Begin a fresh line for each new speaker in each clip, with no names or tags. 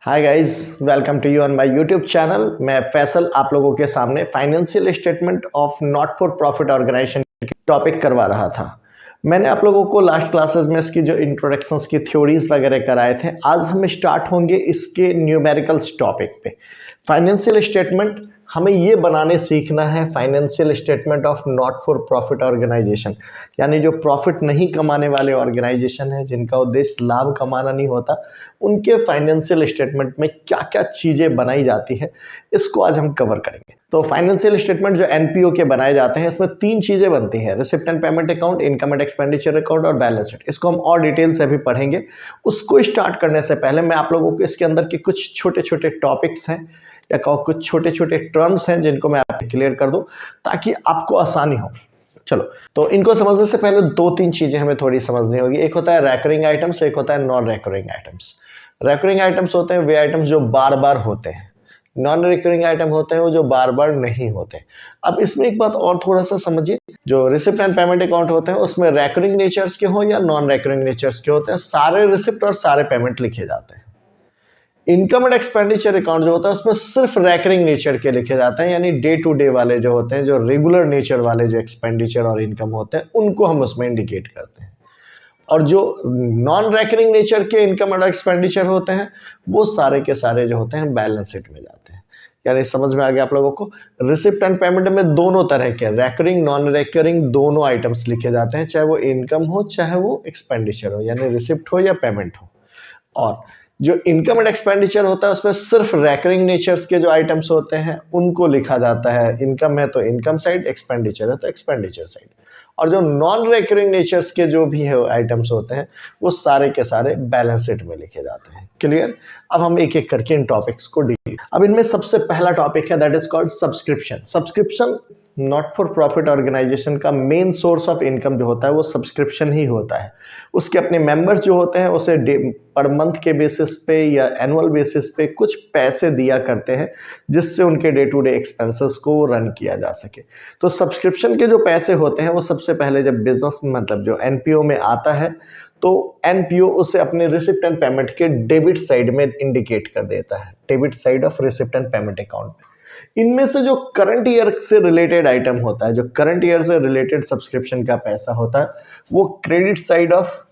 Hi guys, welcome to you on my YouTube channel. मैं फैसल आप लोगों के सामने financial statement of not for profit organisation topic करवा रहा था। मैंने आप लोगों को लास्ट क्लासेस में इसकी जो इंट्रोडक्शंस की थ्योरीज वगैरह कराए थे, आज हम स्टार्ट होंगे इसके न्यूमेरिकल्स टॉपिक पे। फाइनेंशियल स्टेटमेंट हमें ये बनाने सीखना है, financial statement of not for profit organisation, यानी जो प्रॉफिट नहीं कमाने वाले ऑर्गेनाइजेशन है, जिनका उद्देश्य लाभ कमाना नहीं होता, उनके फाइनेंशियल स्टेटमेंट में क्या क्या चीज़ें बनाई जाती है, इसको आज हम कवर करेंगे। तो फाइनेंशियल स्टेटमेंट जो एनपीओ के बनाए जाते हैं, इसमें तीन चीज़ें बनती हैं: receipt and payment account, income and expenditure account और बैलेंस शीट। इसको हम और डिटेल से अभी पढ़ेंगे। उसको स्टार्ट करने से पहले मैं आप लोगों को इसके अंदर के कुछ छोटे छोटे टॉपिक्स हैं या कुछ छोटे छोटे टर्म्स हैं जिनको मैं आपको क्लियर कर दूं ताकि आपको आसानी हो। चलो, तो इनको समझने से पहले दो तीन चीजें हमें थोड़ी समझनी होगी। एक होता है रैकरिंग आइटम्स, एक होता है non recurring items. Recurring items होते हैं वे आइटम्स जो बार बार होते हैं, नॉन रिकरिंग आइटम होते हैं वो जो बार बार नहीं होते। अब इसमें एक बात और थोड़ा सा समझिए, जो रिसिप्ट एंड पेमेंट अकाउंट होते हैं उसमें रैकरिंग नेचर्स के हो या नॉन रैकरिंग नेचर्स के होते हैं, सारे रिसिप्ट और सारे पेमेंट लिखे जाते हैं। इनकम एंड एक्सपेंडिचर अकाउंट जो होता है उसमें सिर्फ रैकरिंग नेचर के लिखे जाते हैं, यानी डे टू डे वाले जो होते हैं, जो रेगुलर नेचर वाले जो एक्सपेंडिचर और इनकम होते हैं, उनको हम उसमें इंडिकेट करते हैं। और जो नॉन रैकरिंग नेचर के इनकम और एक्सपेंडिचर होते हैं वो सारे के सारे जो होते हैं बैलेंस शीट में जाते हैं। यानी समझ में आ गया आप लोगों को। रिसिप्ट एंड पेमेंट में दोनों तरह के रैकरिंग नॉन रैकरिंग दोनों आइटम्स लिखे जाते हैं, चाहे वो इनकम हो चाहे वो एक्सपेंडिचर हो, यानी रिसिप्ट हो या पेमेंट हो। और जो इनकम एंड एक्सपेंडिचर होता है उसमें सिर्फ रैकरिंग नेचर्स के जो आइटम्स होते हैं उनको लिखा जाता है। इनकम है तो इनकम साइड, एक्सपेंडिचर है तो एक्सपेंडिचर साइड। और जो नॉन रैकरिंग नेचर्स के जो भी है आइटम्स होते हैं वो सारे के सारे बैलेंस शीट में लिखे जाते हैं। क्लियर? अब हम एक एक करके इन टॉपिक्स को डील। अब इनमें सबसे पहला टॉपिक है that is called subscription. Subscription not for profit organisation का मेन सोर्स ऑफ इनकम जो होता है वो सब्सक्रिप्शन ही होता है। उसके अपने मेंबर्स जो होते हैं उसे पर मंथ के बेसिस पे या एनुअल बेसिस पे कुछ पैसे दिया करते हैं जिससे उनके डे टू डे एक्सपेंसेस को रन किया जा सके। तो सब्सक्रिप्शन के जो पैसे होते हैं वो सबसे पहले जब बिजनेस मतलब जो एनपीओ में आता है तो एनपीओ उसे अपने रिसिप्ट एंड पेमेंट के डेबिट साइड में इंडिकेट कर देता है, debit side of receipt and payment account. इनमें से जो करंट ईयर से रिलेटेड आइटम होता है, जो करंट ईयर से रिलेटेड सब्सक्रिप्शन का पैसा होता है, वो credit side of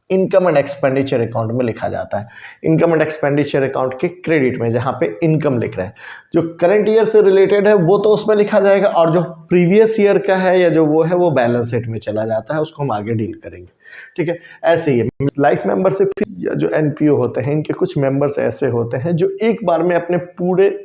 income and expenditure account में लिखा जाता है। इनकम एंड एक्सपेंडिचर अकाउंट के क्रेडिट में जहां पे इनकम लिख रहे हैं, जो करंट ईयर से रिलेटेड है वो तो उसमें लिखा जाएगा, और जो प्रीवियस ईयर का है या जो वो है वो बैलेंस शीट में चला जाता है, उसको हम आगे डील करेंगे। ठीक है, ऐसे ही लाइफ मेंबरशिप या जो एनपीओ होते हैं, इनके कुछ मेंबर्स ऐसे होते हैं जो एक बार में अपने पूरे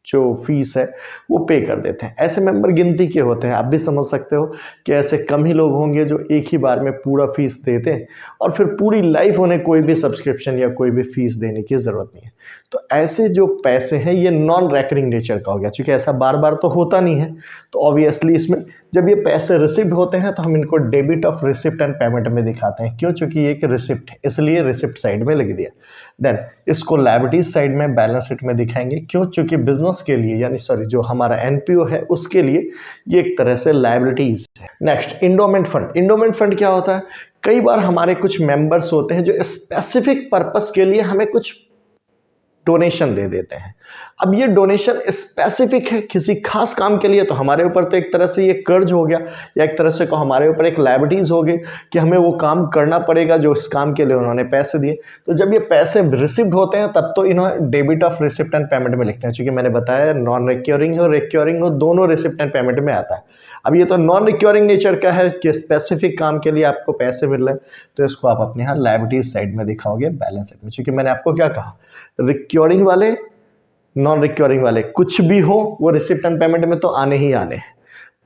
जो फीस है वो पे कर देते हैं। ऐसे मेंबर गिनती के होते हैं। आप भी समझ सकते हो कि ऐसे कम ही लोग होंगे जो एक ही बार में पूरा फीस देते हैं और फिर पूरी लाइफ उन्हें कोई भी सब्सक्रिप्शन या कोई भी फीस देने की जरूरत नहीं है। तो ऐसे जो पैसे हैं ये नॉन रैकरिंग नेचर का हो गया, क्योंकि ऐसा बार बार तो होता नहीं है। तो ऑब्वियसली इसमें जब ये पैसे रिसिप्ट होते हैं तो हम इनको debit of receipt and payment में दिखाते हैं। क्यों? क्योंकि ये एक रिसिप्ट है, इसलिए रिसिप्ट साइड में लिख दिया। देन इसको लायबिलिटीज साइड में बैलेंस शीट में दिखाएंगे। क्यों? क्योंकि बिजनेस के लिए, यानी सॉरी जो हमारा एनपीओ है उसके लिए ये एक तरह से लायबिलिटीज है। Next, endowment fund. Endowment fund क्या होता है? कई बार हमारे कुछ मेंबर्स होते हैं जो स्पेसिफिक पर्पस के लिए हमें कुछ डोनेशन दे देते हैं। अब ये डोनेशन स्पेसिफिक है किसी खास काम के लिए, तो हमारे ऊपर तो एक तरह से ये कर्ज हो गया, या एक तरह से को हमारे ऊपर एक लायबिलिटीज हो गई कि हमें वो काम करना पड़ेगा जो इस काम के लिए उन्होंने पैसे दिए। तो जब ये पैसे रिसिप्ट होते हैं तब तो इन्होंने debit of receipt and payment में लिखते हैं, क्योंकि मैंने बताया नॉन रिक्योरिंग हो रिक्योरिंग हो दोनों रिसिप्ट एंड पेमेंट में आता है। अब ये तो नॉन रिक्योरिंग नेचर का है कि स्पेसिफिक काम के लिए आपको पैसे मिल रहे हैं, तो इसको आप अपने यहाँ लायबिलिटीज साइड में दिखाओगे बैलेंस शीट में। क्योंकि मैंने आपको क्या कहा, रिक्योरिंग वाले नॉन रिक्योरिंग वाले कुछ भी हो वो रिसिप्ट एंड पेमेंट में तो आने ही आने हैं,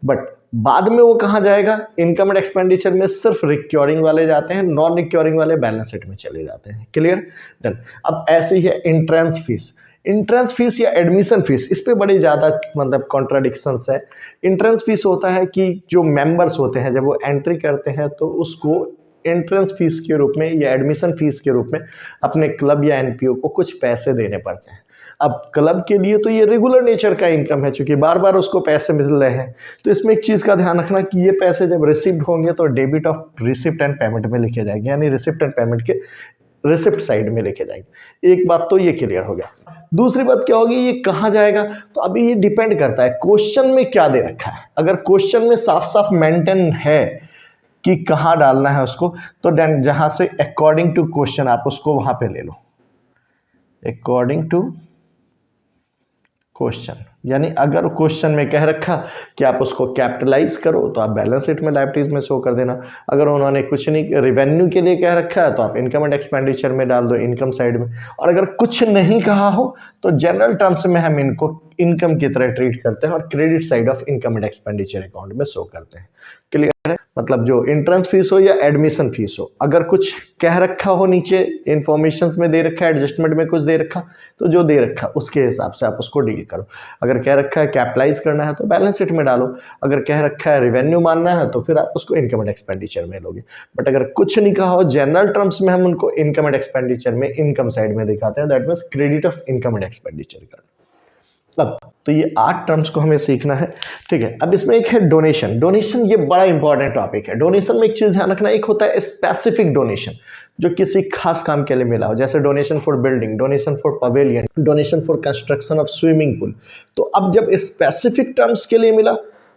बट बाद में वो कहाँ जाएगा? इनकम एंड एक्सपेंडिचर में सिर्फ रिक्योरिंग वाले जाते हैं, नॉन रिक्योरिंग वाले बैलेंस शीट में चले जाते हैं। क्लियर? डन। अब ऐसे ही है एंट्रेंस फीस। एंट्रेंस फीस या एडमिशन फीस, इस पे बड़ी ज़्यादा मतलब कॉन्ट्राडिक्शंस है। एंट्रेंस फीस होता है कि जो मेंबर्स होते हैं जब वो एंट्री करते हैं तो उसको एंट्रेंस फीस के रूप में या एडमिशन फीस के रूप में अपने क्लब या एनपीओ को कुछ पैसे देने पड़ते हैं। अब क्लब के लिए तो ये रेगुलर नेचर का इनकम है, क्योंकि बार बार उसको पैसे मिल रहे हैं। तो इसमें एक चीज़ का ध्यान रखना कि ये पैसे जब रिसिप्ट होंगे तो debit of receipt and payment में लिखे जाएंगे, यानी रिसिप्ट एंड पेमेंट के रिसिप्ट साइड में लेके जाएंगे। एक बात तो ये क्लियर हो गया। दूसरी बात क्या होगी, ये कहाँ जाएगा, तो अभी ये डिपेंड करता है क्वेश्चन में क्या दे रखा है। अगर क्वेश्चन में साफ साफ मेंटेन है कि कहाँ डालना है उसको, तो देन जहां से अकॉर्डिंग टू क्वेश्चन आप उसको वहां पे ले लो, अकॉर्डिंग टू क्वेश्चन। यानी अगर क्वेश्चन में कह रखा कि आप उसको कैपिटलाइज करो तो आप बैलेंस शीट में लायबिलिटीज में शो कर देना। अगर उन्होंने कुछ नहीं रिवेन्यू के लिए कह रखा है तो आप इनकम एंड एक्सपेंडिचर में डाल दो, इनकम साइड में। और अगर कुछ नहीं कहा हो तो जनरल टर्म्स में हम इनको इनकम की तरह ट्रीट करते हैं और credit side of income and expenditure account में शो करते हैं। क्लियर है? मतलब जो एंट्रेंस फीस हो या एडमिशन फीस हो, अगर कुछ कह रखा हो नीचे इंफॉर्मेशंस में दे रखा है, एडजस्टमेंट में कुछ दे रखा, तो जो दे रखा उसके हिसाब से आप उसको डील करो। अगर कह रखा है कैपिटलाइज करना है तो बैलेंस शीट में डालो, अगर कह रखा है रिवेन्यू मानना है तो फिर आप उसको इनकम एंड एक्सपेंडिचर में लोगे। बट अगर कुछ नहीं कहा हो, जनरल टर्म्स में हम उनको इनकम एंड एक्सपेंडिचर में इनकम साइड में दिखाते हैं, that means credit of income and expenditure का। अब तो ये 8 टर्म्स को हमें सीखना है, ठीक है। अब इसमें एक है डोनेशन। डोनेशन ये बड़ा इंपॉर्टेंट टॉपिक है। डोनेशन में एक चीज ध्यान रखना, एक होता है स्पेसिफिक डोनेशन जो किसी खास काम के लिए मिला हो, जैसे donation for building, donation for pavilion, donation for construction of swimming pool. तो अब जब स्पेसिफिक टर्म्स के लिए मिला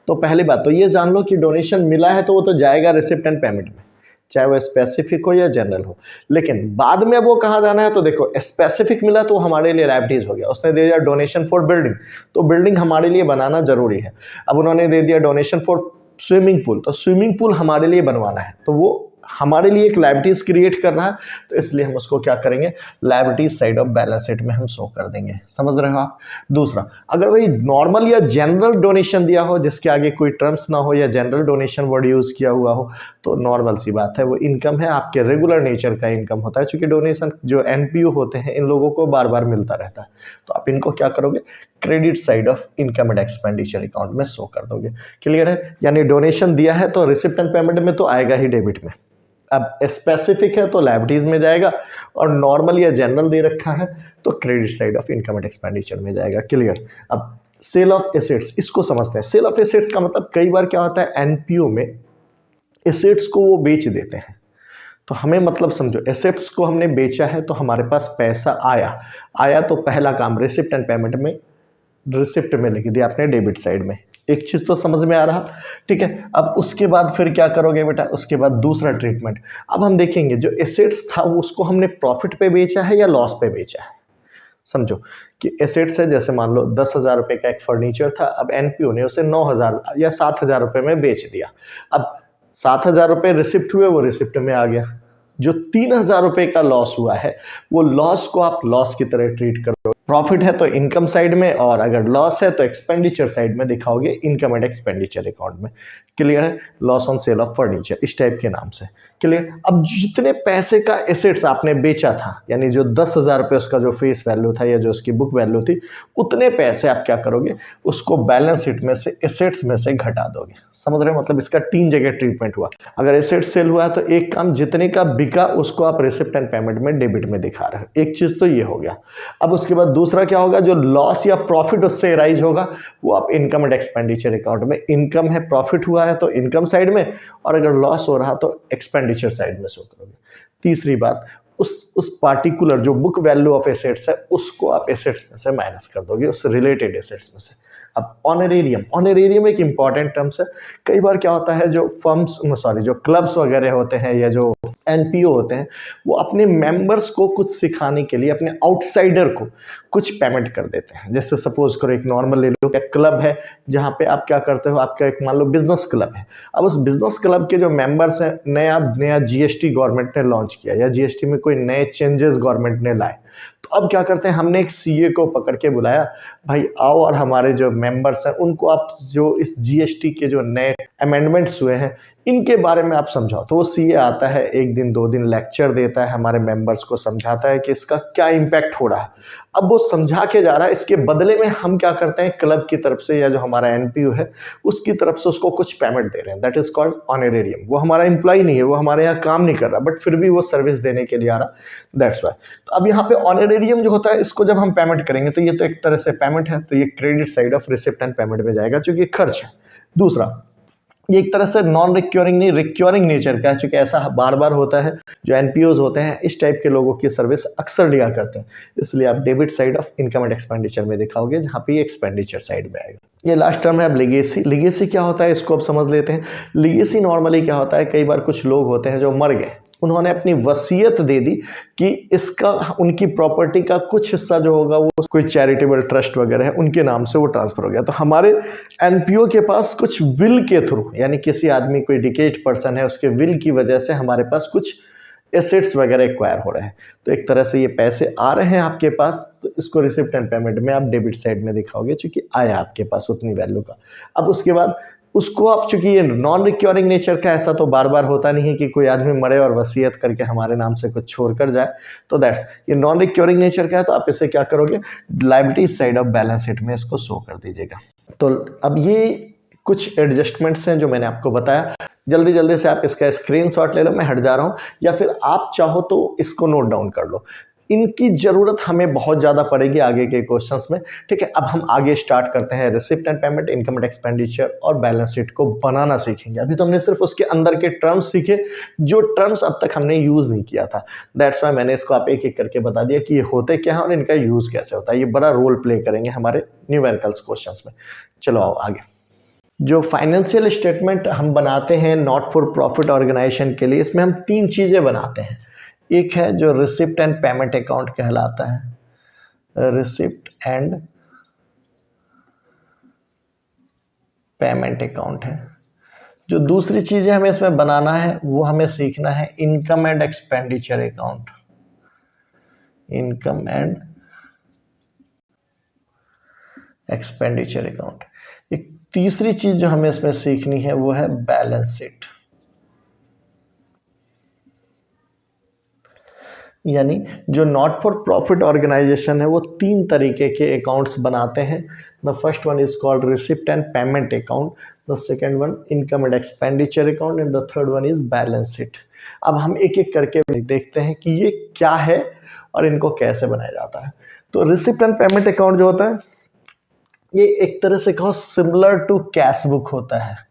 तो पहली बात तो ये जान लो कि डोनेशन मिला है तो वो तो जाएगा रिसिप्ट एंड पेमेंट में, चाहे वो स्पेसिफिक हो या जनरल हो। लेकिन बाद में वो कहाँ जाना है, तो देखो स्पेसिफिक मिला तो हमारे लिए लायबिलिटीज हो गया। उसने दे दिया डोनेशन फॉर बिल्डिंग, तो बिल्डिंग हमारे लिए बनाना जरूरी है। अब उन्होंने दे दिया डोनेशन फॉर स्विमिंग पूल, तो स्विमिंग पूल हमारे लिए बनवाना है, तो वो हमारे लिए एक लायबिलिटीज क्रिएट कर रहा है, तो इसलिए हम उसको क्या करेंगे, liabilities side of balance sheet में हम शो कर देंगे। समझ रहे हो आप? दूसरा, अगर वही नॉर्मल या जनरल डोनेशन दिया हो जिसके आगे कोई टर्म्स ना हो या जनरल डोनेशन वर्ड यूज किया हुआ हो, तो नॉर्मल सी बात है, वो इनकम है, आपके रेगुलर नेचर का इनकम होता है। चूंकि डोनेशन जो एनपीयू होते हैं इन लोगों को बार बार मिलता रहता है, तो आप इनको क्या करोगे, credit side of income and expenditure account में शो कर दोगे। क्लियर है? यानी डोनेशन दिया है तो रिसिप्ट एंड पेमेंट में तो आएगा ही डेबिट में। अब स्पेसिफिक है तो लायबिलिटीज में जाएगा, और नॉर्मल या जनरल दे रखा है तो credit side of income and expenditure में जाएगा। क्लियर? अब सेल ऑफ एसेट्स, इसको समझते हैं। सेल ऑफ एसेट्स का मतलब कई बार क्या होता है, एनपीओ में एसेट्स को वो बेच देते हैं। तो हमें मतलब समझो, एसेट्स को हमने बेचा है तो हमारे पास पैसा आया तो पहला काम रिसिप्ट एंड पेमेंट में, रिसिप्ट में लिख दिया आपने डेबिट साइड में। एक चीज तो समझ में आ रहा, ठीक है। अब उसके बाद फिर क्या करोगे बेटा, उसके बाद दूसरा ट्रीटमेंट। अब हम देखेंगे जो एसेट्स था वो उसको हमने प्रॉफिट पे बेचा है या लॉस पे बेचा है। समझो कि एसेट्स है, जैसे मान लो 10,000 रुपए का एक फर्नीचर था, अब एनपीओ ने उसे 9,000 या 7,000 रुपए में बेच दिया। अब 7,000 रुपए रिसिप्ट हुए, वो रिसिप्ट में आ गया। जो 3,000 रुपए का लॉस हुआ है, वो लॉस को आप लॉस की तरह ट्रीट करो। प्रॉफिट है तो इनकम साइड में, और अगर लॉस है तो एक्सपेंडिचर साइड में दिखाओगे इनकम एंड एक्सपेंडिचर अकाउंट में। क्लियर है? Loss on sale of furniture इस टाइप के नाम से। क्लियर? अब जितने पैसे का एसेट्स आपने बेचा था, यानी जो 10,000 रुपये उसका जो फेस वैल्यू था या जो उसकी बुक वैल्यू थी, उतने पैसे आप क्या करोगे, उसको बैलेंस शीट में से एसेट्स में से घटा दोगे। समझ रहे हो? मतलब इसका 3 जगह ट्रीटमेंट हुआ। अगर एसेट्स सेल हुआ है तो एक काम, जितने का बिका उसको आप रिसिप्ट एंड पेमेंट में डेबिट में दिखा रहे हो। एक चीज तो ये हो गया। अब उसके बाद दूसरा क्या होगा, जो लॉस या प्रॉफिट उससे राइज होगा वो आप इनकम एंड एक्सपेंडिचर अकाउंट में, इनकम है प्रॉफिट हुआ है तो इनकम साइड में, और अगर लॉस हो रहा तो एक्सपेंडिचर साइड में शो करोगे। तीसरी बात, उस पार्टिकुलर जो बुक वैल्यू ऑफ एसेट्स है उसको आप एसेट्स में से माइनस कर दोगे, उस रिलेटेड एसेट्स में से। अब ऑनरेरियम एक इंपॉर्टेंट टर्म्स है। कई बार क्या होता है, जो फर्म्स जो क्लब्स वगैरह होते हैं या जो एनपीओ होते हैं, वो अपने मेंबर्स को कुछ सिखाने के लिए अपने आउटसाइडर को कुछ पेमेंट कर देते हैं। जैसे सपोज करो एक नॉर्मल ले लो, एक क्लब है जहाँ पे आप क्या करते हो, आपका एक मान लो बिजनेस क्लब है। अब उस बिजनेस क्लब के जो मेंबर्स हैं, नया जीएसटी गवर्नमेंट ने लॉन्च किया या जीएसटी में कोई नए चेंजेस गवर्नमेंट ने लाए, तो अब क्या करते हैं, हमने एक सीए को पकड़ के बुलाया, भाई आओ और हमारे जो मेंबर्स हैं उनको आप जो इस जीएसटी के जो नए अमेंडमेंट्स हुए हैं इनके बारे में आप समझाओ। तो वो सीए आता है, 1 दिन 2 दिन लेक्चर देता है, हमारे मेंबर्स को समझाता है कि इसका क्या इम्पैक्ट हो रहा है। अब वो समझा के जा रहा है, इसके बदले में हम क्या करते हैं, क्लब की तरफ से या जो हमारा एनपीयू है उसकी तरफ से उसको कुछ पेमेंट दे रहे हैं। That is called honorarium. वो हमारा एम्प्लॉय नहीं है, वो हमारे यहाँ काम नहीं कर रहा, बट फिर भी वो सर्विस देने के लिए आ रहा, दैट्स वाई। तो अब यहाँ पे ऑनरेरियम जो होता है, इसको जब हम पेमेंट करेंगे तो ये तो एक तरह से पेमेंट है, तो ये credit side of receipt and payment में जाएगा, क्योंकि खर्च है। दूसरा, ये एक तरह से नॉन रिक्योरिंग नहीं, रिक्योरिंग नेचर का है, चूंकि ऐसा बार बार होता है। जो एनपीओज होते हैं इस टाइप के लोगों की सर्विस अक्सर दिया करते हैं, इसलिए आप debit side of income and expenditure में दिखाओगे, जहां पे एक्सपेंडिचर साइड में आएगा। ये लास्ट टर्म है अब लिगेसी। लिगेसी क्या होता है इसको अब समझ लेते हैं। लिगेसी नॉर्मली क्या होता है, कई बार कुछ लोग होते हैं जो मर गए, उन्होंने अपनी वसीयत दे दी कि इसका, उनकी प्रॉपर्टी का कुछ हिस्सा जो होगा वो कोई चैरिटेबल ट्रस्ट वगैरह है उनके नाम से वो ट्रांसफर हो गया। तो हमारे एनपीओ के पास कुछ विल के थ्रू, यानी किसी आदमी, कोई डिकेड पर्सन है, उसके विल की वजह से हमारे पास कुछ एसेट्स वगैरह एक्वायर हो रहे हैं। तो एक तरह से ये पैसे आ रहे हैं आपके पास, तो इसको रिसिप्ट एंड पेमेंट में आप डेबिट साइड में दिखाओगे, चूंकि आया आपके पास उतनी वैल्यू का। अब उसके बाद उसको आप, चूंकि ये नॉन रिक्योरिंग नेचर का, ऐसा तो बार बार होता नहीं है कि कोई आदमी मरे और वसीयत करके हमारे नाम से कुछ छोड़ कर जाए, तो दैट्स, ये नॉन रिक्योरिंग नेचर का है। तो आप इसे क्या करोगे, liability side of balance sheet में इसको शो कर दीजिएगा। तो अब ये कुछ एडजस्टमेंट्स हैं जो मैंने आपको बताया। जल्दी जल्दी से आप इसका स्क्रीनशॉट ले लो, मैं हट जा रहा हूं, या फिर आप चाहो तो इसको नोट डाउन कर लो। इनकी जरूरत हमें बहुत ज्यादा पड़ेगी आगे के क्वेश्चंस में। ठीक है, अब हम आगे स्टार्ट करते हैं। Receipt and payment, income and expenditure और बैलेंस शीट को बनाना सीखेंगे। अभी तो हमने सिर्फ उसके अंदर के टर्म्स सीखे, जो टर्म्स अब तक हमने यूज नहीं किया था। दैट्स वाई मैंने इसको आप एक एक करके बता दिया कि ये होते क्या है और इनका यूज कैसे होता है। ये बड़ा रोल प्ले करेंगे हमारे न्यूमेरिकल्स क्वेश्चंस में। चलो आओ आगे। जो फाइनेंशियल स्टेटमेंट हम बनाते हैं नॉट फॉर प्रॉफिट ऑर्गेनाइजेशन के लिए, इसमें हम तीन चीजें बनाते हैं। एक है जो रिसिप्ट एंड पेमेंट अकाउंट कहलाता है, रिसिप्ट एंड पेमेंट अकाउंट है। जो दूसरी चीजें हमें इसमें बनाना है वो हमें सीखना है income and expenditure account, income and expenditure account. एक तीसरी चीज जो हमें इसमें सीखनी है वो है बैलेंस शीट। यानी जो नॉट फॉर प्रॉफिट ऑर्गेनाइजेशन है वो तीन तरीके के अकाउंट्स बनाते हैं। The first one is called receipt and payment account, the second one income and expenditure account, and the third one is balance sheet. अब हम एक एक करके देखते हैं कि ये क्या है और इनको कैसे बनाया जाता है। तो रिसिप्ट एंड पेमेंट अकाउंट जो होता है, ये एक तरह से कहो सिमिलर टू कैश बुक होता है।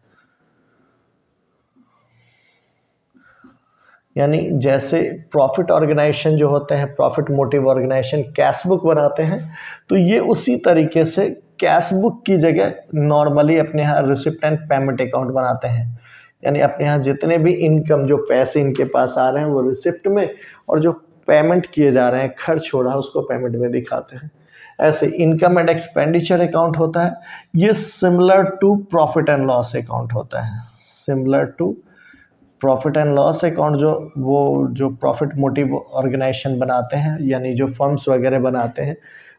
यानी जैसे प्रॉफिट ऑर्गेनाइजेशन जो होते हैं, profit motive organisation cash book बनाते हैं, तो ये उसी तरीके से कैश बुक की जगह नॉर्मली अपने यहाँ रिसिप्ट एंड पेमेंट अकाउंट बनाते हैं। यानी अपने यहाँ जितने भी इनकम, जो पैसे इनके पास आ रहे हैं वो रिसिप्ट में, और जो पेमेंट किए जा रहे हैं, खर्च हो रहा है, उसको पेमेंट में दिखाते हैं। ऐसे इनकम एंड एक्सपेंडिचर अकाउंट होता है, ये similar to profit and loss account होता है। Similar to profit and loss account जो प्रॉफिट मोटिव ऑर्गेनाइजेशन बनाते हैं, यानी जो फर्म्स वगैरह बनाते हैं,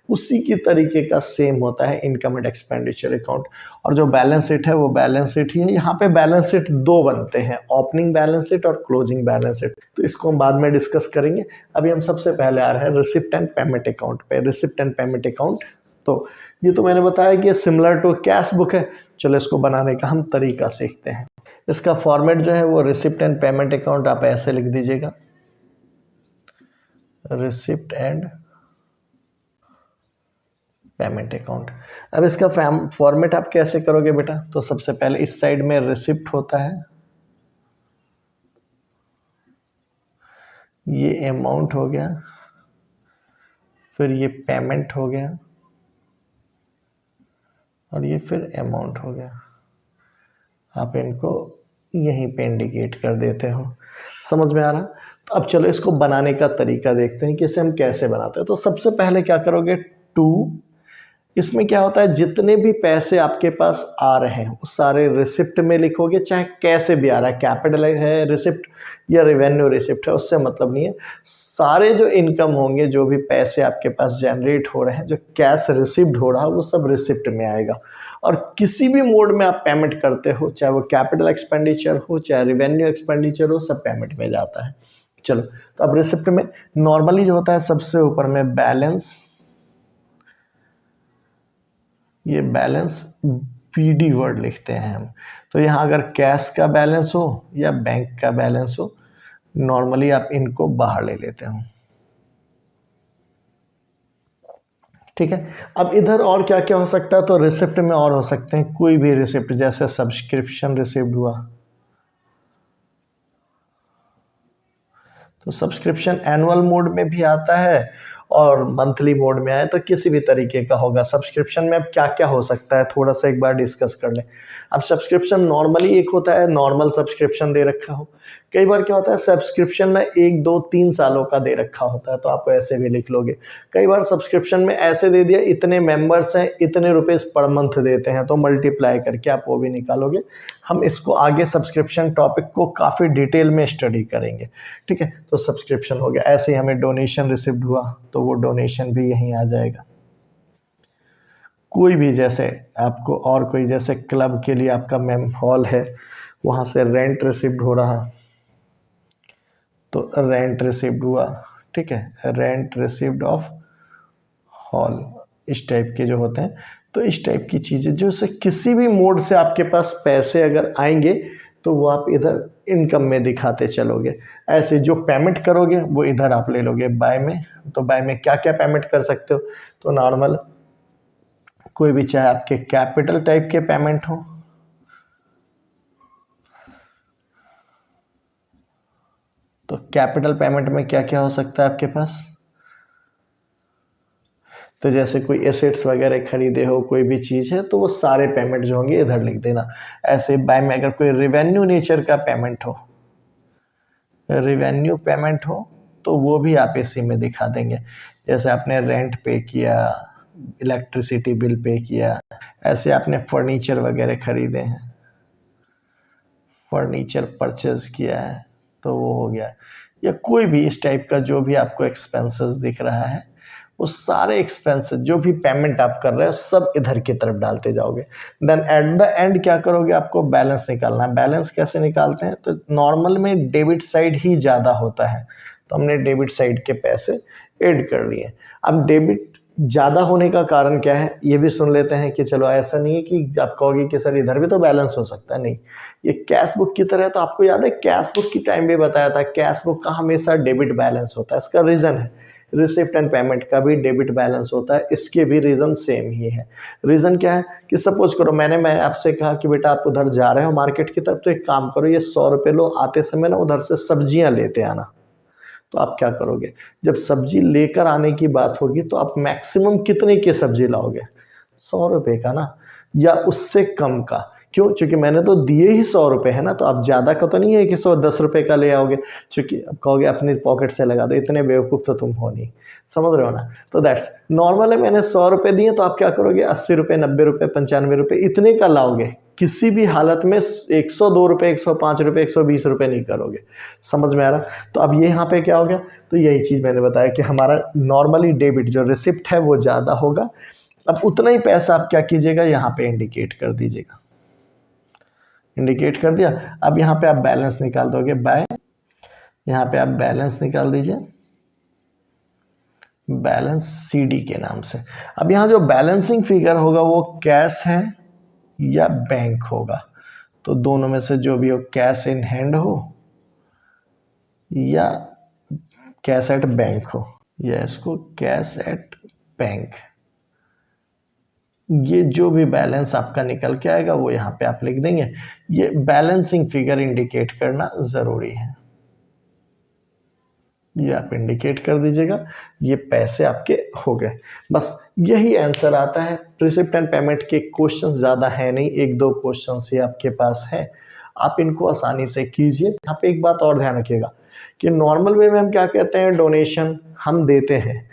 उसी की तरीके का सेम होता है इनकम एंड एक्सपेंडिचर अकाउंट। और जो बैलेंस शीट है वो बैलेंस शीट ही है। यहाँ पे बैलेंस शीट दो बनते हैं, ओपनिंग बैलेंस शीट और क्लोजिंग बैलेंस शीट, तो इसको हम बाद में डिस्कस करेंगे। अभी हम सबसे पहले आ रहे हैं रिसिप्ट एंड पेमेंट अकाउंट पे। रिसिप्ट एंड पेमेंट अकाउंट, तो ये तो मैंने बताया कि सिमिलर टू कैश बुक है। चलो इसको बनाने का हम तरीका सीखते हैं। इसका फॉर्मेट जो है वो रिसिप्ट एंड पेमेंट अकाउंट आप ऐसे लिख दीजिएगा, रिसिप्ट एंड पेमेंट अकाउंट। अब इसका फॉर्मेट आप कैसे करोगे बेटा, तो सबसे पहले इस साइड में रिसिप्ट होता है, ये अमाउंट हो गया, फिर ये पेमेंट हो गया, और ये फिर अमाउंट हो गया। आप इनको यहीं पे इंडिकेट कर देते हो। समझ में आ रहा? तो अब चलो इसको बनाने का तरीका देखते हैं कि इसे हम कैसे बनाते हैं। तो सबसे पहले क्या करोगे, टू, इसमें क्या होता है, जितने भी पैसे आपके पास आ रहे हैं वो सारे रिसिप्ट में लिखोगे, चाहे कैसे भी आ रहा है, कैपिटल है रिसिप्ट या रेवेन्यू रिसिप्ट है, उससे मतलब नहीं है। सारे जो इनकम होंगे, जो भी पैसे आपके पास जनरेट हो रहे हैं, जो कैश रिसिप्ट हो रहा है, वो सब रिसिप्ट में आएगा। और किसी भी मोड में आप पेमेंट करते हो, चाहे वो कैपिटल एक्सपेंडिचर हो, चाहे रेवेन्यू एक्सपेंडिचर हो, सब पेमेंट में जाता है। चलो, तो अब रिसिप्ट में नॉर्मली जो होता है, सबसे ऊपर में बैलेंस, ये बैलेंस पीडी वर्ड लिखते हैं हम। तो यहाँ अगर कैश का बैलेंस हो या बैंक का बैलेंस हो, नॉर्मली आप इनको बाहर ले लेते हो। ठीक है। अब इधर और क्या क्या हो सकता है, तो रिसिप्ट में और हो सकते हैं कोई भी रिसिप्ट, जैसे सब्सक्रिप्शन रिसिप्ट हुआ, तो सब्सक्रिप्शन एनुअल मोड में भी आता है और मंथली मोड में आए तो किसी भी तरीके का होगा। सब्सक्रिप्शन में अब क्या क्या हो सकता है थोड़ा सा एक बार डिस्कस कर लें। अब सब्सक्रिप्शन नॉर्मली एक होता है नॉर्मल सब्सक्रिप्शन दे रखा हो, कई बार क्या होता है सब्सक्रिप्शन में 1 2 3 सालों का दे रखा होता है तो आप ऐसे भी लिख लोगे। कई बार सब्सक्रिप्शन में ऐसे दे दिया इतने मेंबर्स हैं इतने रुपए पर मंथ देते हैं, तो मल्टीप्लाई करके आप वो भी निकालोगे। हम इसको आगे सब्सक्रिप्शन टॉपिक को काफ़ी डिटेल में स्टडी करेंगे, ठीक है। तो सब्सक्रिप्शन हो गया। ऐसे ही हमें डोनेशन रिसिप्ट हुआ तो वो डोनेशन भी यहीं आ जाएगा। कोई भी जैसे आपको और कोई जैसे क्लब के लिए आपका मेम हॉल है, वहाँ से रेंट रिसिप्ट हो रहा तो रेंट रिसिप्ट हुआ, ठीक है। रेंट रिसिप्ट ऑफ हॉल, इस टाइप के जो होते हैं, तो इस टाइप की चीज़ें जो से किसी भी मोड से आपके पास पैसे अगर आएंगे तो वो आप इधर इनकम में दिखाते चलोगे। ऐसे जो पेमेंट करोगे वो इधर आप ले लोगे बाय में। तो बाय में क्या क्या पेमेंट कर सकते हो, तो नॉर्मल कोई भी, चाहे आपके कैपिटल टाइप के पेमेंट हो, तो कैपिटल पेमेंट में क्या क्या हो सकता है आपके पास, तो जैसे कोई एसेट्स वगैरह खरीदे हो कोई भी चीज़ है तो वो सारे पेमेंट जो होंगे इधर लिख देना। ऐसे बाय में अगर कोई रिवेन्यू नेचर का पेमेंट हो, रिवेन्यू पेमेंट हो तो वो भी आप इसी में दिखा देंगे। जैसे आपने रेंट पे किया, इलेक्ट्रिसिटी बिल पे किया, ऐसे आपने फर्नीचर वगैरह खरीदे हैं, फर्नीचर परचेज किया है तो वो हो गया। या कोई भी इस टाइप का जो भी आपको एक्सपेंसेस दिख रहा है वो सारे एक्सपेंसेस जो भी पेमेंट आप कर रहे हो सब इधर की तरफ डालते जाओगे। देन एट द एंड क्या करोगे, आपको बैलेंस निकालना है। बैलेंस कैसे निकालते हैं, तो नॉर्मल में डेबिट साइड ही ज़्यादा होता है तो हमने डेबिट साइड के पैसे ऐड कर लिए। अब डेबिट ज़्यादा होने का कारण क्या है ये भी सुन लेते हैं कि चलो ऐसा नहीं है कि आप कहोगे कि सर इधर भी तो बैलेंस हो सकता है, नहीं, ये कैश बुक की तरह। तो आपको याद है कैश बुक की टाइम भी बताया था कैश बुक का हमेशा डेबिट बैलेंस होता है। इसका रीज़न है रिसिप्ट एंड पेमेंट का भी डेबिट बैलेंस होता है, इसके भी रीज़न सेम ही है। रीज़न क्या है कि सपोज करो मैं आपसे कहा कि बेटा आप उधर जा रहे हो मार्केट की तरफ, तो एक काम करो ये 100 रुपये लो, आते समय ना उधर से सब्जियां लेते आना। तो आप क्या करोगे, जब सब्जी लेकर आने की बात होगी तो आप मैक्सिमम कितने की सब्जी लाओगे, 100 रुपये का ना, या उससे कम का। क्यों, क्योंकि मैंने तो दिए ही 100 रुपये है ना, तो आप ज़्यादा का तो नहीं है कि 110 रुपये का ले आओगे, क्योंकि आप कहोगे अपनी पॉकेट से लगा दो, इतने बेवकूफ़ तो तुम हो नहीं, समझ रहे हो ना। तो दैट्स नॉर्मल है, मैंने 100 रुपये दिए तो आप क्या करोगे 80 रुपये 90 रुपये 95 रुपये इतने का लाओगे। किसी भी हालत में 102 रुपये 105 रुपये 120 रुपये नहीं करोगे। समझ में आ रहा। तो अब ये यहाँ पे क्या हो गया, तो यही चीज़ मैंने बताया कि हमारा नॉर्मली डेबिट जो रिसिप्ट है वो ज़्यादा होगा। अब उतना ही पैसा आप क्या कीजिएगा, यहाँ पे इंडिकेट कर दीजिएगा। इंडिकेट कर दिया। अब यहाँ पे आप बैलेंस निकाल दोगे बाय, यहाँ पे आप बैलेंस निकाल दीजिए बैलेंस सीडी के नाम से। अब यहाँ जो बैलेंसिंग फिगर होगा वो कैश है या बैंक होगा, तो दोनों में से जो भी हो, कैश इन हैंड हो या कैश एट बैंक हो, या इसको कैश एट बैंक, ये जो भी बैलेंस आपका निकल के आएगा वो यहाँ पे आप लिख देंगे। ये बैलेंसिंग फिगर इंडिकेट करना ज़रूरी है, ये आप इंडिकेट कर दीजिएगा। ये पैसे आपके हो गए, बस यही आंसर आता है। रिसिप्ट एंड पेमेंट के क्वेश्चंस ज़्यादा है नहीं, 1 2 क्वेश्चंस ही आपके पास है, आप इनको आसानी से कीजिए। यहाँ पे एक बात और ध्यान रखिएगा कि नॉर्मल वे में हम क्या कहते हैं, डोनेशन हम देते हैं,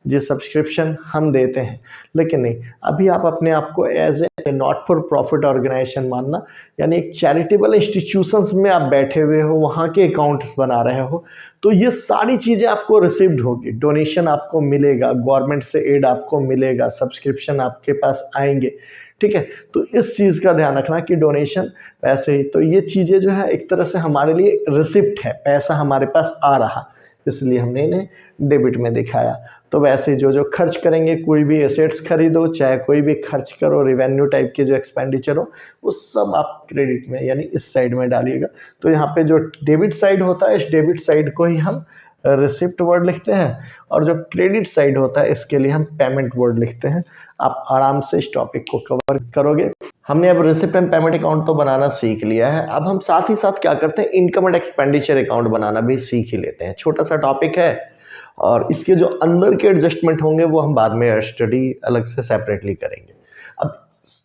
ये सब्सक्रिप्शन हम देते हैं, लेकिन नहीं, अभी आप अपने आप को as a not for profit organisation मानना, यानी एक चैरिटेबल इंस्टीट्यूशंस में आप बैठे हुए हो, वहाँ के अकाउंट्स बना रहे हो, तो ये सारी चीज़ें आपको रिसीव्ड होगी। डोनेशन आपको मिलेगा, गवर्नमेंट से एड आपको मिलेगा, सब्सक्रिप्शन आपके पास आएंगे, ठीक है। तो इस चीज़ का ध्यान रखना कि डोनेशन वैसे ही, तो ये चीज़ें जो है एक तरह से हमारे लिए रिसिप्ट है, पैसा हमारे पास आ रहा, इसलिए हमने इन्हें डेबिट में दिखाया। तो वैसे जो जो खर्च करेंगे, कोई भी एसेट्स खरीदो चाहे कोई भी खर्च करो, रिवेन्यू टाइप के जो एक्सपेंडिचर हो, वो सब आप क्रेडिट में यानी इस साइड में डालिएगा। तो यहाँ पे जो डेबिट साइड होता है, इस डेबिट साइड को ही हम रिसिप्ट वर्ड लिखते हैं, और जो क्रेडिट साइड होता है इसके लिए हम पेमेंट वर्ड लिखते हैं। आप आराम से इस टॉपिक को कवर करोगे। हमने अब रिसिप्ट एंड पेमेंट अकाउंट तो बनाना सीख लिया है, अब हम साथ ही साथ क्या करते हैं, इनकम एंड एक्सपेंडिचर अकाउंट बनाना भी सीख ही लेते हैं। छोटा सा टॉपिक है और इसके जो अंदर के एडजस्टमेंट होंगे वो हम बाद में स्टडी अलग से सेपरेटली करेंगे। अब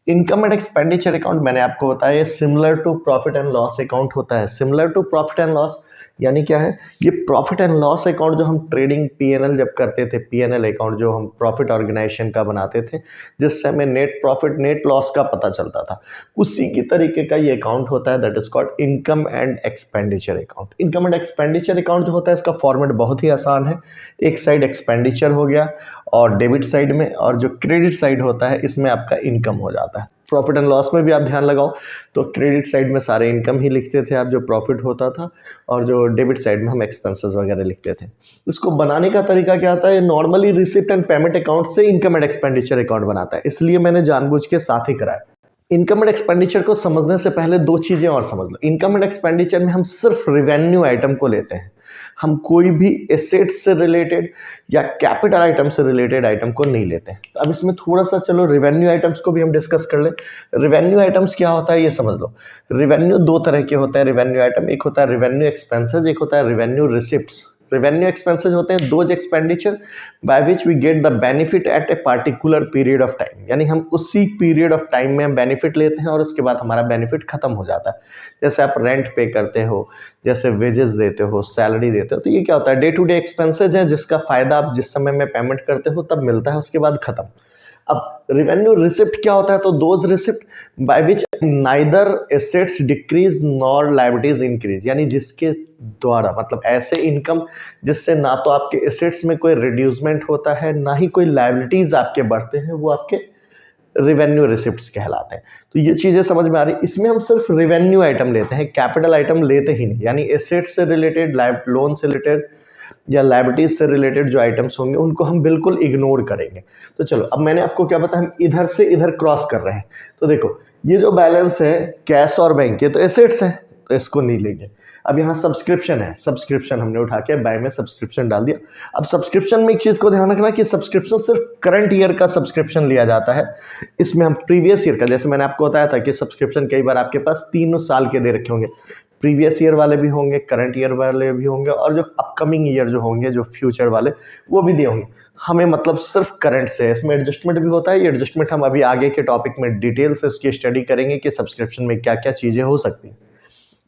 इनकम एंड एक्सपेंडिचर अकाउंट मैंने आपको बताया similar to profit and loss account होता है। Similar to profit and loss यानी क्या है, ये प्रॉफिट एंड लॉस अकाउंट जो हम ट्रेडिंग पीएनएल जब करते थे, पीएनएल अकाउंट जो हम प्रॉफिट ऑर्गेनाइजेशन का बनाते थे जिससे हमें नेट प्रॉफिट नेट लॉस का पता चलता था, उसी की तरीके का ये अकाउंट होता है, that is called income and expenditure account. Income and expenditure account जो होता है इसका फॉर्मेट बहुत ही आसान है। एक साइड एक्सपेंडिचर हो गया और डेबिट साइड में, और जो क्रेडिट साइड होता है इसमें आपका इनकम हो जाता है। प्रॉफिट एंड लॉस में भी आप ध्यान लगाओ तो क्रेडिट साइड में सारे इनकम ही लिखते थे आप, जो प्रॉफिट होता था, और जो डेबिट साइड में हम एक्सपेंसेस वगैरह लिखते थे। इसको बनाने का तरीका क्या आता है, normally receipt and payment account से इनकम एंड एक्सपेंडिचर अकाउंट बनाता है, इसलिए मैंने जानबूझ के साथ ही कराया। इनकम एंड एक्सपेंडिचर को समझने से पहले दो चीजें और समझ लो। इनकम एंड एक्सपेंडिचर में हम सिर्फ रिवेन्यू आइटम को लेते हैं, हम कोई भी एसेट्स से रिलेटेड या कैपिटल आइटम से रिलेटेड आइटम को नहीं लेते हैं। अब इसमें थोड़ा सा चलो रिवेन्यू आइटम्स को भी हम डिस्कस कर ले। रिवेन्यू आइटम्स क्या होता है ये समझ लो। रिवेन्यू दो तरह के होते हैं रिवेन्यू आइटम, एक होता है रिवेन्यू एक्सपेंसेस, एक होता है रिवेन्यू रिसिप्ट्स। रेवेन्यू एक्सपेंसेस होते हैं those expenditure by which we get the benefit at a particular period of time, यानी हम उसी पीरियड ऑफ टाइम में हम बेनिफिट लेते हैं और उसके बाद हमारा बेनिफिट खत्म हो जाता है। जैसे आप रेंट पे करते हो, जैसे वेजेस देते हो, सैलरी देते हो, तो ये क्या होता है, डे टू डे एक्सपेंसेज है जिसका फायदा आप जिस समय में पेमेंट करते हो तब मिलता है, उसके बाद खत्म। अब रेवेन्यू रिसिप्ट क्या होता है, तो those receipt by which neither assets decrease nor liabilities increase, यानी जिसके द्वारा मतलब ऐसे इनकम जिससे ना तो आपके एसेट्स में कोई रिड्यूसमेंट होता है ना ही कोई लायबिलिटीज आपके बढ़ते हैं, वो आपके रेवेन्यू रिसिप्ट्स कहलाते हैं। तो ये चीजें समझ में आ रही। इसमें हम सिर्फ रेवेन्यू आइटम लेते हैं, कैपिटल आइटम लेते ही नहीं, यानी एसेट्स से रिलेटेड, लोन से रिलेटेड या लायबिलिटीज से रिलेटेड जो आइटम्स होंगे उनको हम बिल्कुल इग्नोर करेंगे। तो चलो अब मैंने आपको क्या बताया, हम इधर से इधर क्रॉस कर रहे हैं, तो देखो ये जो बैलेंस है कैश और बैंक के, तो एसेट्स है तो इसको नहीं लेंगे। अब यहाँ सब्सक्रिप्शन है, सब्सक्रिप्शन हमने उठा के बाय में सब्सक्रिप्शन डाल दिया। अब सब्सक्रिप्शन में एक चीज को ध्यान रखना कि सब्सक्रिप्शन सिर्फ करंट ईयर का सब्सक्रिप्शन लिया जाता है, इसमें हम प्रीवियस ईयर का, जैसे मैंने आपको बताया था कि सब्सक्रिप्शन कई बार आपके पास 3 साल के दे रखे होंगे, प्रीवियस ईयर वाले भी होंगे, करंट ईयर वाले भी होंगे, और जो अपकमिंग ईयर जो होंगे, जो फ्यूचर वाले वो भी दिए होंगे। हमें मतलब सिर्फ करंट से है, इसमें एडजस्टमेंट भी होता है। ये एडजस्टमेंट हम अभी आगे के टॉपिक में डिटेल से उसकी स्टडी करेंगे कि सब्सक्रिप्शन में क्या क्या चीजें हो सकती हैं,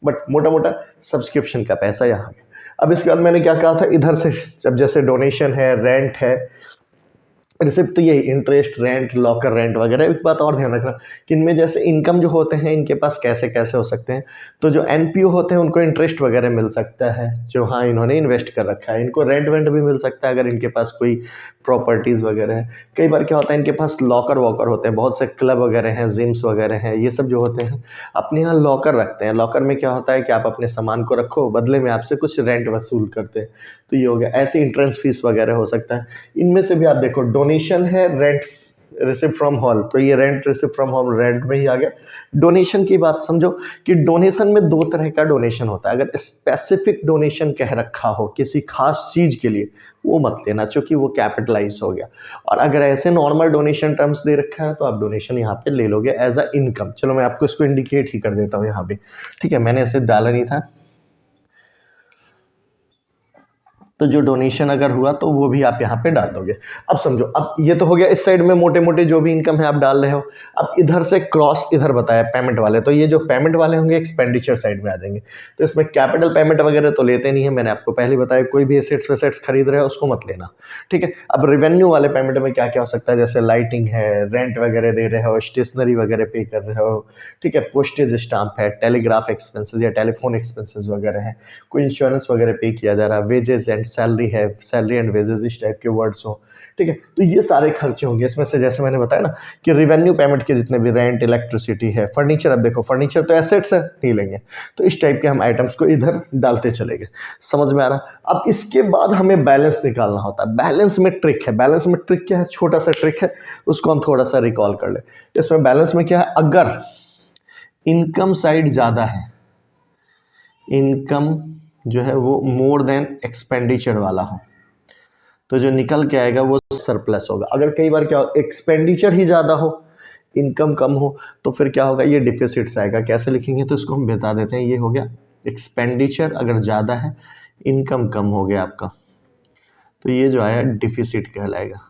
बट मोटा मोटा सब्सक्रिप्शन का पैसा यहाँ पे। अब इसके बाद मैंने क्या कहा था, इधर से जब जैसे डोनेशन है, रेंट है, रिसिप्ट, तो यही इंटरेस्ट, रेंट, लॉकर रेंट वगैरह। एक बात और ध्यान रखना कि इनमें जैसे इनकम जो होते हैं इनके पास कैसे कैसे हो सकते हैं, तो जो एनपीओ होते हैं उनको इंटरेस्ट वगैरह मिल सकता है जो हाँ इन्होंने इन्वेस्ट कर रखा है, इनको रेंट वेंट भी मिल सकता है अगर इनके पास कोई प्रॉपर्टीज वगैरह है। कई बार क्या होता है इनके पास लॉकर वॉकर होते हैं, बहुत से क्लब वगैरह हैं, जिम्स वगैरह हैं, ये सब जो होते हैं अपने यहाँ लॉकर रखते हैं। लॉकर में क्या होता है कि आप अपने सामान को रखो, बदले में आपसे कुछ रेंट वसूल करते हैं, तो ये हो गया। ऐसे एंट्रेंस फीस वगैरह हो सकता है। इनमें से भी आप देखो डोनेशन है, रेंट रिसिप्ट फ्रॉम हॉल, तो ये rent receipt from hall rent में ही आ गया। डोनेशन की बात समझो कि डोनेशन में 2 तरह का डोनेशन होता है। अगर स्पेसिफिक डोनेशन कह रखा हो किसी खास चीज के लिए, वो मत लेना क्योंकि वो कैपिटलाइज हो गया। और अगर ऐसे नॉर्मल डोनेशन टर्म्स दे रखा है तो आप डोनेशन यहाँ पे ले लोगे एज अ इनकम। चलो मैं आपको इसको इंडिकेट ही कर देता हूँ यहाँ पे, ठीक है, मैंने इसे डाला नहीं था। तो जो डोनेशन अगर हुआ तो वो भी आप यहाँ पे डाल दोगे। अब समझो, अब ये तो हो गया इस साइड में मोटे मोटे जो भी इनकम है आप डाल रहे हो। अब इधर से क्रॉस इधर बताया पेमेंट वाले, तो ये जो पेमेंट वाले होंगे एक्सपेंडिचर साइड में आ जाएंगे। तो इसमें कैपिटल पेमेंट वगैरह तो लेते नहीं है, मैंने आपको पहले बताया कोई भी एसेट्स वेसेट्स खरीद रहे हो उसको मत लेना, ठीक है। अब रेवेन्यू वाले पेमेंट में क्या क्या हो सकता है, जैसे लाइटिंग है, रेंट वगैरह दे रहे हो, स्टेशनरी वगैरह पे कर रहे हो, ठीक है, पोस्टेज स्टाम्प है, टेलीग्राफ एक्सपेंसेस या टेलीफोन एक्सपेंसेस वगैरह है, कोई इंश्योरेंस वगैरह पे किया जा रहा है, वेजेस एंड सैलरी है, सैलरी एंड वेजेस इस टाइप के वर्ड्स हो, ठीक है। तो ये सारे खर्चे होंगे इसमें से, जैसे मैंने बताया ना कि रेवेन्यू पेमेंट के जितने भी रेंट, इलेक्ट्रिसिटी है, फर्नीचर, अब देखो फर्नीचर तो एसेट्स है, नहीं लेंगे, तो इस टाइप के हम आइटम्स को इधर डालते चलेंगे। समझ में आ रहा। अब इसके बाद हमें बैलेंस निकालना होता है। बैलेंस में ट्रिक है, बैलेंस में ट्रिक क्या है, छोटा सा ट्रिक है, उसको हम थोड़ा सा रिकॉल कर ले। इसमें बैलेंस में क्या है, अगर इनकम साइड ज्यादा है, इनकम जो है वो मोर देन एक्सपेंडिचर वाला हो, तो जो निकल के आएगा वो सरप्लस होगा। अगर कई बार क्या हो, एक्सपेंडिचर ही ज़्यादा हो, इनकम कम हो, तो फिर क्या होगा, ये डिफिसिट से आएगा। कैसे लिखेंगे, तो इसको हम बता देते हैं। ये हो गया एक्सपेंडिचर अगर ज़्यादा है, इनकम कम हो गया आपका, तो ये जो आया डिफिसिट कहलाएगा।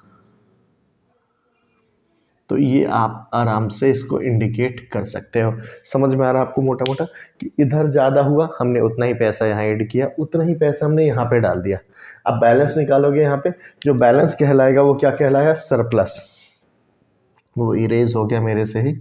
तो ये आप आराम से इसको इंडिकेट कर सकते हो। समझ में आ रहा है आपको मोटा मोटा कि इधर ज़्यादा हुआ, हमने उतना ही पैसा यहाँ ऐड किया, उतना ही पैसा हमने यहाँ पे डाल दिया। अब बैलेंस निकालोगे, यहाँ पे जो बैलेंस कहलाएगा वो क्या कहलाएगा, सरप्लस। वो इरेज हो गया मेरे से ही,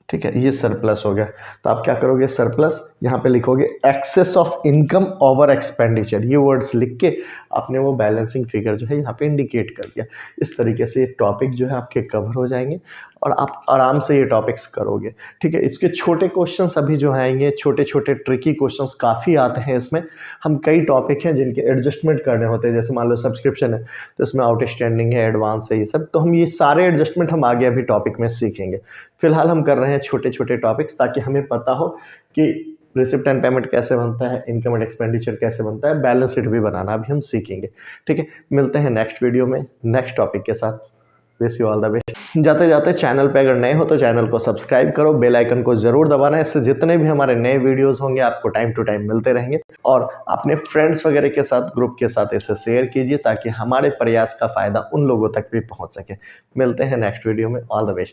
ठीक है, ये सरप्लस हो गया। तो आप क्या करोगे, सरप्लस यहाँ पे लिखोगे excess of income over expenditure, ये वर्ड्स लिख के आपने वो बैलेंसिंग फिगर जो है यहाँ पे इंडिकेट कर दिया। इस तरीके से ये टॉपिक जो है आपके कवर हो जाएंगे और आप आराम से ये टॉपिक्स करोगे, ठीक है। इसके छोटे क्वेश्चंस अभी जो आएंगे, छोटे छोटे ट्रिकी क्वेश्चंस काफ़ी आते हैं इसमें। हम कई टॉपिक हैं जिनके एडजस्टमेंट करने होते हैं, जैसे मान लो सब्सक्रिप्शन है तो इसमें आउटस्टैंडिंग है, एडवांस है, ये सब। तो हम ये सारे एडजस्टमेंट हम आगे अभी टॉपिक में सीखेंगे। फिलहाल हम कर रहे हैं छोटे छोटे टॉपिक्स, ताकि हमें पता हो कि रिसिप्ट एंड पेमेंट कैसे बनता है, इनकम एंड एक्सपेंडिचर कैसे बनता है, बैलेंस शीट भी बनाना अभी हम सीखेंगे, ठीक है। मिलते हैं नेक्स्ट वीडियो में नेक्स्ट टॉपिक के साथ। Wish you all the best. जाते जाते चैनल पे अगर नए हो तो चैनल को सब्सक्राइब करो, बेल आइकन को जरूर दबाना है। इससे जितने भी हमारे नए वीडियोस होंगे आपको टाइम टू टाइम मिलते रहेंगे। और अपने फ्रेंड्स वगैरह के साथ, ग्रुप के साथ इसे शेयर कीजिए, ताकि हमारे प्रयास का फायदा उन लोगों तक भी पहुंच सके। मिलते हैं नेक्स्ट वीडियो में। All the best.